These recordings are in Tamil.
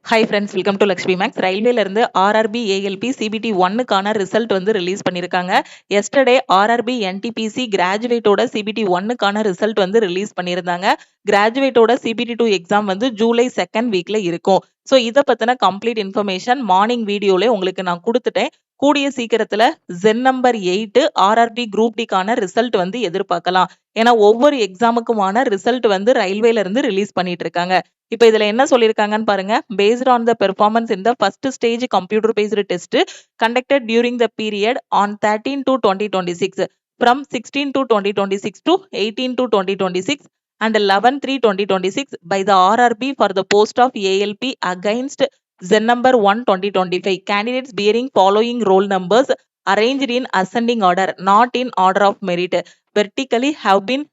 Hi friends, welcome to Lakshmi Maths. ரயில்வேல இருந்து ஆர்ஆர்பி ஏஎல்பி சிபிடி ஒன்னுக்கான ரிசல்ட் வந்து ரிலீஸ் பண்ணியிருக்காங்க. எஸ்டர்டே ஆர்ஆர்பி என்டிபிசி கிராஜுவேட்டோட சிபிடி ஒன்னுக்கான ரிசல்ட் வந்து ரிலீஸ் பண்ணியிருந்தாங்க. கிராஜுவேட்டோட சிபிடி டூ எக்ஸாம் வந்து ஜூலை செகண்ட் வீக்ல இருக்கும். ஸோ இதை பத்தின கம்ப்ளீட் இன்ஃபர்மேஷன் மார்னிங் வீடியோல உங்களுக்கு நான் கொடுத்துட்டேன். கூடிய சீக்கிரத்துல ஜென் நம்பர் 8 ஆர்ஆர்பி குரூப் டிக்கான ரிசல்ட் வந்து எதிர்பார்க்கலாம். ஏன்னா ஒவ்வொரு எக்ஸாமுக்குமான ரிசல்ட் வந்து ரயில்வேல இருந்து ரிலீஸ் பண்ணிட்டு இருக்காங்க. இப்ப இதுல என்ன சொல்லியிருக்காங்கன்னு பாருங்க. Based on the performance in the first stage computer based test conducted during the period on 13 to 2026 from 16 to 2026 to 18 to 2026 and 11/3/2026 by the RRB for the post of ALP against Zen number 1 2025 candidates bearing following roll numbers arranged in ascending order, not in order of merit, vertically have been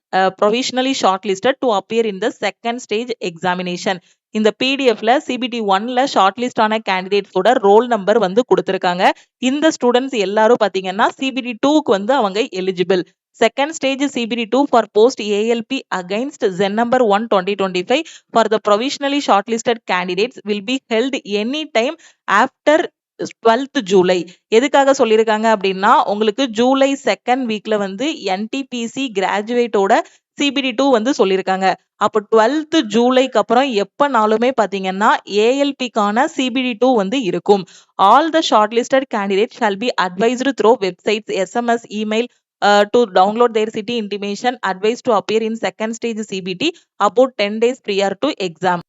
provisionally shortlisted to appear in the second stage examination. இந்த பிடிஎஃப்ல சிபிடி ஒன்ல ஷார்ட்லிஸ்ட் ஆன கேண்டிடேட்ஸோட ரோல் நம்பர் வந்து கொடுத்துருக்காங்க. இந்த ஸ்டூடெண்ட்ஸ் எல்லாரும் பாத்தீங்கன்னா சிபிடி டூக்கு வந்து அவங்க eligible. Second stage CBT two for post ALP against CEN number 1 2025 for the provisionally shortlisted candidates will be held any time after 12th July. எதுக்காக சொல்லியிருக்காங்க அப்படின்னா, உங்களுக்கு ஜூலை செகண்ட் வீக்ல வந்து என்டிபிசி கிராஜுவேட்டோட சிபிடி டூ வந்து சொல்லியிருக்காங்க. அப்போ 12th ஜூலைக்கு அப்புறம் எப்பனாலுமே பாத்தீங்கன்னா ஏஎல்பிக்கான சிபிடி டூ வந்து இருக்கும். All the short listed candidate shall be advised through websites, SMS, email to download their city intimation, advised to appear in second stage CBT about 10 days prior to exam.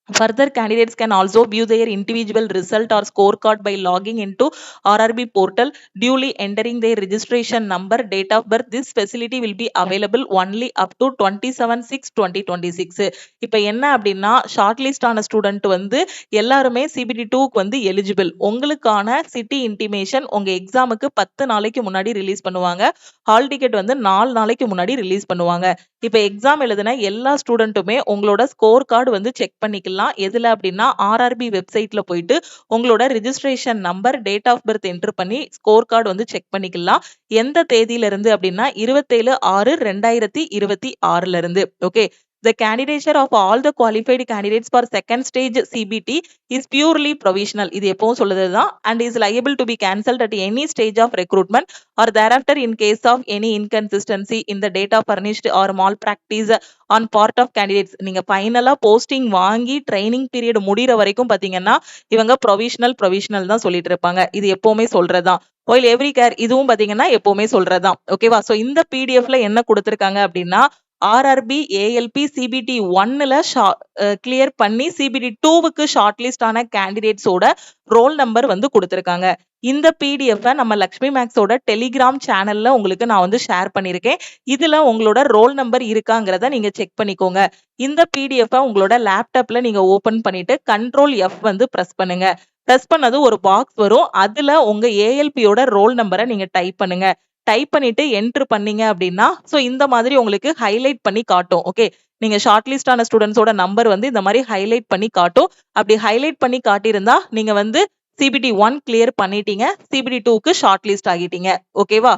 Further, candidates can also view their individual result or scorecard by logging into RRB portal, duly entering their registration number, date of birth. This facility will be available only up to 27/6/2026. இப்போ என்ன அப்படின்னா, ஷார்ட் லிஸ்ட் ஆன ஸ்டூடெண்ட் வந்து எல்லாருமே சிபிடி டூக்கு வந்து எலிஜிபிள். உங்களுக்கான சிட்டி இன்டிமேஷன் உங்க எக்ஸாமுக்கு 10 நாளைக்கு முன்னாடி ரிலீஸ் பண்ணுவாங்க. ஹால் டிக்கெட் வந்து 4 நாளைக்கு முன்னாடி ரிலீஸ் பண்ணுவாங்க. இப்போ எக்ஸாம் எழுதின எல்லா ஸ்டூடெண்ட்டுமே உங்களோட ஸ்கோர் கார்டு வந்து செக் பண்ணிக்கலாம். எதுல அப்படின்னா ஆர்ஆர்பி வெப்சைட்ல போயிட்டு உங்களோட registration number, date of birth enter பண்ணி ஸ்கோர் கார்டு வந்து செக் பண்ணிக்கலாம். எந்த தேதியில இருந்து அப்படின்னா 27/6/2026 இருந்து. Okay. The candidature of all the qualified candidates for second stage CBT is purely provisional. இது எப்பவும் சொல்லுதுதான். And is liable to be cancelled at any stage of recruitment or thereafter in case of any inconsistency in the data furnished or malpractice on part of candidates. நீங்க ஃபைனலா போஸ்டிங் வாங்கி ட்ரைனிங் பீரியட் முடிகிற வரைக்கும் பாத்தீங்கன்னா இவங்க ப்ரொவிஷனல் தான் சொல்லிட்டு இருப்பாங்க. இது எப்பவுமே சொல்றதுதான். ஒயில் எவ்ரி கேர் இதுவும் பாத்தீங்கன்னா எப்பவுமே சொல்றதுதான். ஓகேவா? சோ இந்த பிடிஎஃப்ல என்ன கொடுத்திருக்காங்க அப்படின்னா, ஆர்ஆர்பி ஏஎல்பி சிபிடி ஒன்னுல கிளியர் பண்ணி சிபிடி டூவுக்கு ஷார்ட் லிஸ்ட் ஆன கேண்டிடேட்ஸோட ரோல் நம்பர் வந்து கொடுத்திருக்காங்க. இந்த பிடிஎஃப் நம்ம லக்ஷ்மி மேக்ஸோட டெலிகிராம் சேனல்ல உங்களுக்கு நான் வந்து ஷேர் பண்ணிருக்கேன். இதுல உங்களோட ரோல் நம்பர் இருக்காங்கிறத நீங்க செக் பண்ணிக்கோங்க. இந்த பிடிஎஃப் உங்களோட லேப்டாப்ல நீங்க ஓபன் பண்ணிட்டு கண்ட்ரோல் எஃப் வந்து பிரஸ் பண்ணுங்க. பிரஸ் பண்ணது ஒரு பாக்ஸ் வரும். அதுல உங்க ஏஎல்பியோட ரோல் நம்பரை நீங்க டைப் பண்ணுங்க. டைப் பண்ணிட்டு என்டர் பண்ணீங்க அப்படின்னா சோ இந்த மாதிரி உங்களுக்கு ஹைலைட் பண்ணி காட்டும். ஓகே. நீங்க ஷார்ட் லிஸ்ட் ஆன ஸ்டூடெண்ட்ஸோட நம்பர் வந்து இந்த மாதிரி ஹைலைட் பண்ணி காட்டும். அப்படி ஹைலைட் பண்ணி காட்டியிருந்தா நீங்க வந்து சிபிடி ஒன் கிளியர் பண்ணிட்டீங்க, சிபிடி டூக்கு ஷார்ட் லிஸ்ட் ஆகிட்டீங்க. ஓகேவா?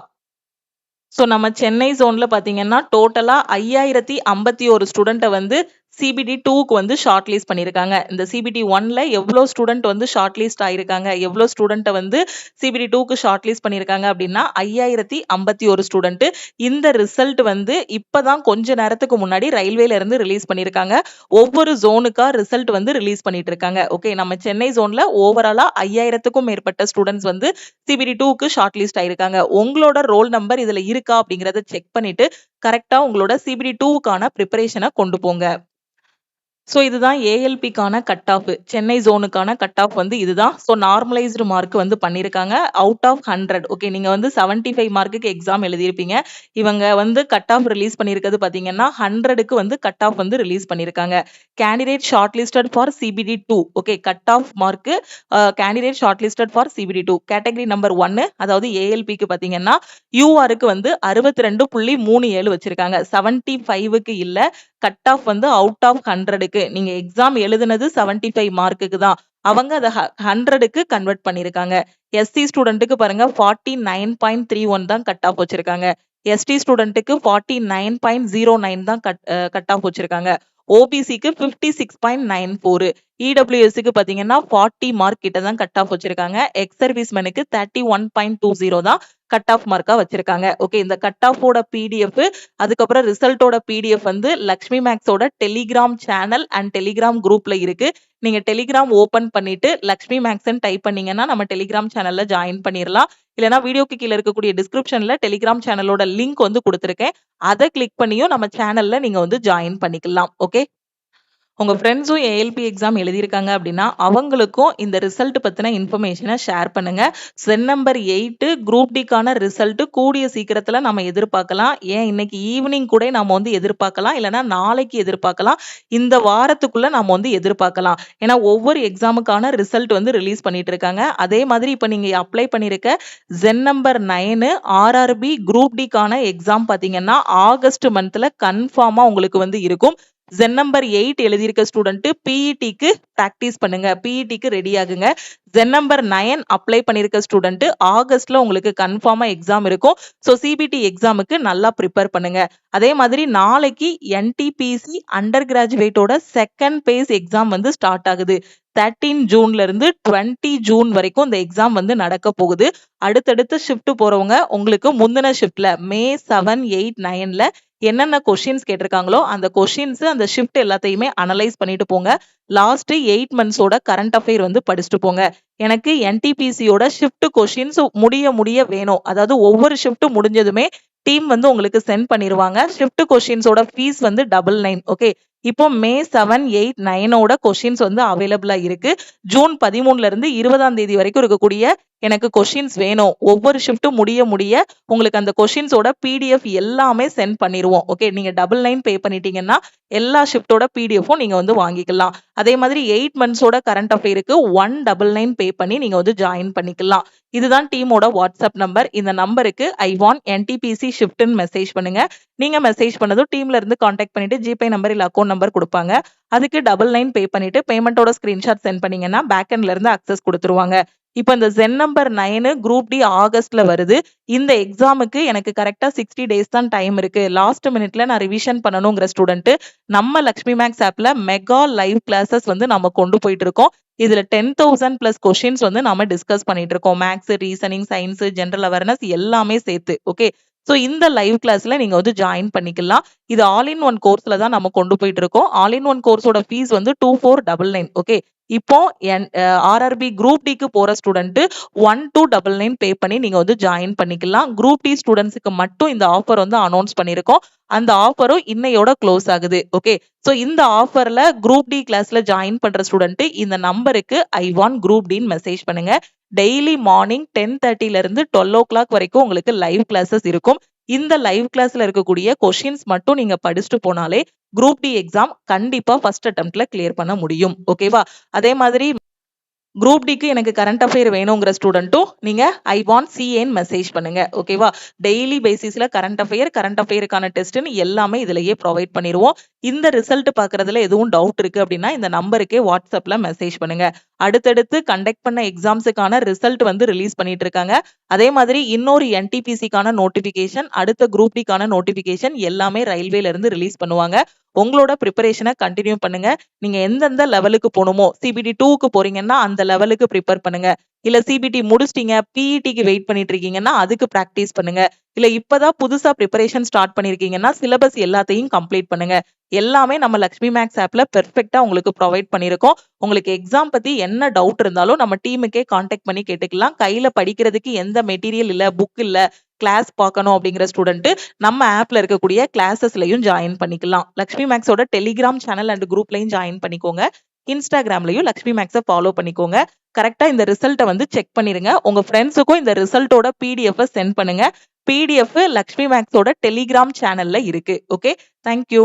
சோ நம்ம சென்னை ஜோன்ல பாத்தீங்கன்னா டோட்டலா 5051 ஸ்டூடெண்ட்டை வந்து சிபிடி டூக்கு வந்து ஷார்ட் லிஸ்ட் பண்ணியிருக்காங்க. இந்த சிபிடி ஒன்ல எவ்வளவு ஸ்டூடெண்ட் வந்து ஷார்ட் லிஸ்ட் ஆயிருக்காங்க, எவ்வளவு ஸ்டூடெண்ட்டை வந்து சிபிடி டூக்கு ஷார்ட் லிஸ்ட் பண்ணியிருக்காங்க அப்படின்னா 5051 ஸ்டூடெண்ட். இந்த ரிசல்ட் வந்து இப்பதான் கொஞ்ச நேரத்துக்கு முன்னாடி ரயில்வேல இருந்து ரிலீஸ் பண்ணியிருக்காங்க. ஒவ்வொரு ஜோனுக்கா ரிசல்ட் வந்து ரிலீஸ் பண்ணிட்டு இருக்காங்க. ஓகே. நம்ம சென்னை ஜோன்ல ஓவராலா 5000க்கும் மேற்பட்ட ஸ்டூடெண்ட்ஸ் வந்து சிபிடி டூக்கு ஷார்ட் லிஸ்ட் ஆயிருக்காங்க. உங்களோட ரோல் நம்பர் இதுல இருக்கா அப்படிங்கறத செக் பண்ணிட்டு கரெக்டா உங்களோட சிபிடி டூக்கான ப்ரிப்பரேஷனை கொண்டு போங்க. சோ இதுதான் ஏஎல்பிக்கான கட் ஆஃப். சென்னை ஜோனுக்கான கட் ஆஃப் வந்து இதுதான். சோ நார்மலைஸ்டு மார்க் வந்து பண்ணிருக்காங்க. Out of 100. ஓகே. நீங்க வந்து 75 மார்க்குக்கு எக்ஸாம் எழுதியிருப்பீங்க. இவங்க வந்து கட் ஆஃப் ரிலீஸ் பண்ணிருக்கிறது பாத்தீங்கன்னா 100க்கு வந்து கட் ஆஃப் வந்து ரிலீஸ் பண்ணிருக்காங்க. Candidate short listed for CBT two. Okay. Cut off mark candidate short listed for CBT two category number 1 அதாவது ஏஎல்பிக்கு பாத்தீங்கன்னா யூஆருக்கு வந்து 62.37 வச்சிருக்காங்க. 75க்கு இல்ல. கட் ஆஃப் வந்து அவுட் ஆஃப் 100க்கு. நீங்க எக்ஸாம் எழுதுனது 75 மார்க்குக்கு தான். அவங்க அதை 100க்கு கன்வெர்ட் பண்ணிருக்காங்க. எஸ்சி ஸ்டூடெண்ட்டுக்கு பாருங்க 49.31 தான் கட் ஆஃப் வச்சிருக்காங்க. எஸ்டி ஸ்டூடெண்ட்டுக்கு 49.09 தான் கட் ஆஃப் வச்சிருக்காங்க. ஓபிசிக்கு 56.94. இடபிள்யூஎஸ்க்கு பாத்தீங்கன்னா 40 மார்க் கிட்ட தான் கட் ஆஃப் வச்சிருக்காங்க. எக்ஸ் சர்வீஸ்மேனுக்கு 31.20 தான் கட் ஆஃப் மார்க்கா வச்சிருக்காங்க. ஓகே, இந்த கட் ஆஃபோட பிடிஎஃப் அதுக்கப்புறம் ரிசல்ட்டோட பிடிஎஃப் வந்து லக்ஷ்மி மேக்ஸோட டெலிகிராம் சேனல் அண்ட் டெலிகிராம் குரூப்ல இருக்கு. நீங்க டெலிகிராம் ஓபன் பண்ணிட்டு லக்ஷ்மி மேக்ஸ்ன்னு டைப் பண்ணீங்கன்னா நம்ம டெலிகிராம் சேனல்ல ஜாயின் பண்ணிடலாம். இல்லைன்னா வீடியோக்கு கீழே இருக்கக்கூடிய டிஸ்கிரிப்ஷன்ல டெலிகிராம் சேனலோட லிங்க் வந்து கொடுத்துருக்கேன். அதை கிளிக் பண்ணியும் நம்ம சேனல்ல நீங்க வந்து ஜாயின் பண்ணிக்கலாம். ஓகே, உங்க ஃப்ரெண்ட்ஸும் ஏஎல்பி எக்ஸாம் எழுதியிருக்காங்க அப்படின்னா அவங்களுக்கும் இந்த ரிசல்ட் பத்தின இன்ஃபர்மேஷனை ஷேர் பண்ணுங்க. சென் நம்பர் 8 குரூப் டிக்கான ரிசல்ட் கூடிய சீக்கிரத்துல நம்ம எதிர்பார்க்கலாம். ஏன் இன்னைக்கு ஈவினிங் கூட நம்ம வந்து எதிர்பார்க்கலாம், இல்லைன்னா நாளைக்கு எதிர்பார்க்கலாம். இந்த வாரத்துக்குள்ள நம்ம வந்து எதிர்பார்க்கலாம். ஏன்னா ஒவ்வொரு எக்ஸாமுக்கான ரிசல்ட் வந்து ரிலீஸ் பண்ணிட்டு இருக்காங்க. அதே மாதிரி இப்ப நீங்க அப்ளை பண்ணிருக்க சென் நம்பர் 9 ஆர்ஆர்பி குரூப் டிக்கான எக்ஸாம் பாத்தீங்கன்னா ஆகஸ்ட் மந்த்ல கன்ஃபார்மா உங்களுக்கு வந்து இருக்கும். சென் நம்பர் 8 எழுதியிருக்க ஸ்டூடெண்ட் பிஇடிக்கு பிராக்டிஸ் பண்ணுங்க, பிஇடிக்கு ரெடி ஆகுங்க. சென் நம்பர் 9 அப்ளை பண்ணிருக்க ஸ்டூடெண்ட் ஆகஸ்ட்ல உங்களுக்கு கன்ஃபார்மா எக்ஸாம் இருக்கும். ஸோ சிபிடி எக்ஸாமுக்கு நல்லா ப்ரிப்பேர் பண்ணுங்க. அதே மாதிரி நாளைக்கு என்டிபிசி அண்டர் கிராஜுவேட்டோட செகண்ட் பேஸ் எக்ஸாம் வந்து ஸ்டார்ட் ஆகுது. 13 ஜூன்ல இருந்து 20 ஜூன் வரைக்கும் இந்த எக்ஸாம் வந்து நடக்க போகுது. அடுத்தடுத்து ஷிஃப்ட் போறவங்க உங்களுக்கு முந்தின ஷிஃப்ட்ல மே 7, 8, 9ல என்னென்ன கொஸ்டின்ஸ் கேட்டிருக்காங்களோ அந்த கொஸ்டின்ஸ் அந்த ஷிஃப்ட் எல்லாத்தையுமே அனலைஸ் பண்ணிட்டு போங்க. லாஸ்ட் 8 மந்த்ஸோட கரண்ட் அஃபேர் வந்து படிச்சுட்டு போங்க. எனக்கு என்டிபிசியோட ஷிஃப்ட் கொஸ்டின்ஸ் முடிய வேணும். அதாவது ஒவ்வொரு ஷிஃப்ட் முடிஞ்சதுமே டீம் வந்து உங்களுக்கு சென்ட் பண்ணிடுவாங்க. ஷிஃப்ட் கொஸ்டின்ஸோட ஃபீஸ் வந்து 99. ஓகே, இப்போ மே 7, 8, 9ஓட கொஸ்டின்ஸ் வந்து அவைலபிளா இருக்கு. ஜூன் 13ல இருந்து 20ஆம் தேதி வரைக்கும் இருக்கக்கூடிய எனக்கு கொஸ்டின்ஸ் வேணும். ஒவ்வொரு ஷிஃப்ட் முடிய உங்களுக்கு அந்த கொஸ்டின்ஸோட பிடிஎஃப் எல்லாமே சென்ட் பண்ணிடுவோம். ஓகே, நீங்க 99 பே பண்ணிட்டீங்கன்னா எல்லா ஷிஃப்டோட பிடிஎஃப்பும் நீங்க வந்து வாங்கிக்கலாம். அதே மாதிரி 8 மந்த்ஸோட கரண்ட் அஃபேருக்கு 199 பே பண்ணி நீங்க வந்து ஜாயின் பண்ணிக்கலாம். இதுதான் டீமோட வாட்ஸ்அப் நம்பர். இந்த நம்பருக்கு ஐ வாண்ட் என்டிபிசி ஷிஃப்ட்னு மெசேஜ் பண்ணுங்க. நீங்க மெசேஜ் பண்ணதும் டீம்ல இருந்து கான்டாக்ட் பண்ணிட்டு ஜிபே நம்பர் இல்ல அக்கௌண்ட் நம்பர் கொடுப்பாங்க. அதுக்கு 99 பே பண்ணிட்டு பேமெண்டோட ஸ்கிரீன்ஷாட் சென்ட் பண்ணீங்கன்னா பேக்எண்ட்ல இருந்து அக்சஸ் கொடுத்துருவாங்க. இப்போ இந்த சென் நம்பர் 9 குரூப் டி ஆகஸ்ட்ல வருது. இந்த எக்ஸாமுக்கு எனக்கு கரெக்டா 60 டேஸ் தான் டைம் இருக்கு. லாஸ்ட் மினிட்ல நான் ரிவிஷன் பண்ணணுங்கிற ஸ்டூடெண்ட் நம்ம லக்ஷ்மி மேக்ஸ் ஆப்ல மெகா லைவ் கிளாஸஸ் வந்து நம்ம கொண்டு போயிட்டு இருக்கோம். இதுல 10,000 பிளஸ் கொஸ்டின்ஸ் வந்து நாம டிஸ்கஸ் பண்ணிட்டு இருக்கோம். Maths, reasoning, science, general awareness எல்லாமே சேர்த்து. ஓகே, ஸோ இந்த லைவ் கிளாஸ்ல நீங்க வந்து ஜாயின் பண்ணிக்கலாம். இது ஆல் இன் ஒன் கோர்ஸ்ல தான் நம்ம கொண்டு போயிட்டு இருக்கோம். ஆல் இன் ஒன் கோர்ஸோட ஃபீஸ் வந்து 2499. ஓகே, இப்போ ஆர்ஆர்பி குரூப் டிக்கு போற ஸ்டூடெண்ட் 1299 பே பண்ணி நீங்க வந்து ஜாயின் பண்ணிக்கலாம். குரூப் டி ஸ்டூடெண்ட்ஸுக்கு மட்டும் இந்த ஆஃபர் வந்து அனௌன்ஸ் பண்ணிருக்கோம். அந்த ஆஃபரும் இன்னையோட க்ளோஸ் ஆகுது. ஓகே, ஸோ இந்த ஆஃபர்ல குரூப் டி கிளாஸ்ல ஜாயின் பண்ற ஸ்டூடெண்ட் இந்த நம்பருக்கு ஐ வாண்ட் குரூப் டின்னு மெசேஜ் பண்ணுங்க. டெய்லி மார்னிங் 10:30ல இருந்து 12 o'clock வரைக்கும் உங்களுக்கு லைவ் கிளாஸஸ் இருக்கும். இந்த லைவ் கிளாஸ்ல இருக்கக்கூடிய கொஸ்டின்ஸ் மட்டும் நீங்க படிச்சுட்டு போனாலே குரூப் டி எக்ஸாம் கண்டிப்பா ஃபர்ஸ்ட் அட்டெம்ப்ட்ல கிளியர் பண்ண முடியும். ஓகேவா? அதே மாதிரி குரூப் டிக்கு எனக்கு கரண்ட் அஃபேர் வேணுங்கிற ஸ்டூடெண்ட்டும் நீங்க ஐ வாண்ட் சிஏன்னு மெசேஜ் பண்ணுங்க. ஓகேவா? டெய்லி பேசிஸ்ல கரண்ட் அஃபேருக்கான டெஸ்ட்னு எல்லாமே இதுலயே ப்ரொவைட் பண்ணிடுவோம். இந்த ரிசல்ட் பாக்குறதுல எதுவும் டவுட் இருக்கு அப்படின்னா இந்த நம்பருக்கே வாட்ஸ்அப்ல மெசேஜ் பண்ணுங்க. அடுத்தடுத்து கண்டக்ட் பண்ண எக்ஸாம்ஸுக்கான ரிசல்ட் வந்து ரிலீஸ் பண்ணிட்டு இருக்காங்க. அதே மாதிரி இன்னொரு என்டிபிசிக்கான நோட்டிபிகேஷன், அடுத்த குரூப் டிக்கான நோட்டிபிகேஷன் எல்லாமே ரயில்வேல இருந்து ரிலீஸ் பண்ணுவாங்க. உங்களோட ப்ரிப்பரேஷனை கண்டினியூ பண்ணுங்க. நீங்க எந்தெந்த லெவலுக்கு போகணுமோ, சிபிடி 2க்கு போறீங்கன்னா அந்த லெவலுக்கு ப்ரிப்பேர் பண்ணுங்க. இல்ல சிபிடி முடிச்சிட்டீங்க, பிஇடிக்கு வெயிட் பண்ணிட்டு இருக்கீங்கன்னா அதுக்கு பிராக்டிஸ் பண்ணுங்க. இல்ல இப்பதான் புதுசா ப்ரிப்பரேஷன் ஸ்டார்ட் பண்ணிருக்கீங்கன்னா சிலபஸ் எல்லாத்தையும் கம்ப்ளீட் பண்ணுங்க. எல்லாமே நம்ம லக்ஷ்மி மேக்ஸ் ஆப்ல பெர்ஃபெக்ட்டா உங்களுக்கு ப்ரொவைட் பண்ணிருக்கோம். உங்களுக்கு எக்ஸாம் பத்தி என்ன டவுட் இருந்தாலும் நம்ம டீமுக்கே கான்டாக்ட் பண்ணி கேட்டுக்கலாம். கையில படிக்கிறதுக்கு எந்த மெட்டீரியல் இல்ல, புக் இல்ல, கிளாஸ் பார்க்கணும் அப்படிங்கிற ஸ்டூடெண்ட் நம்ம ஆப்ல இருக்கக்கூடிய கிளாஸஸ்லயும் ஜாயின் பண்ணிக்கலாம். லக்ஷ்மி மேக்ஸோட டெலிகிராம் சேனல் அண்ட் குரூப்லயும் ஜாயின் பண்ணிக்கோங்க. இன்ஸ்டாகிராம்லயும் லக்ஷ்மி மேக்ஸை ஃபாலோ பண்ணிக்கோங்க. கரெக்டா இந்த ரிசல்ட்டை வந்து செக் பண்ணிருங்க. உங்க ஃப்ரெண்ட்ஸுக்கும் இந்த ரிசல்ட்டோட பிடிஎஃப் சென்ட் பண்ணுங்க. பிடிஎஃப் லக்ஷ்மி மேக்ஸோட டெலிகிராம் சேனல்ல இருக்கு. Okay, thank you.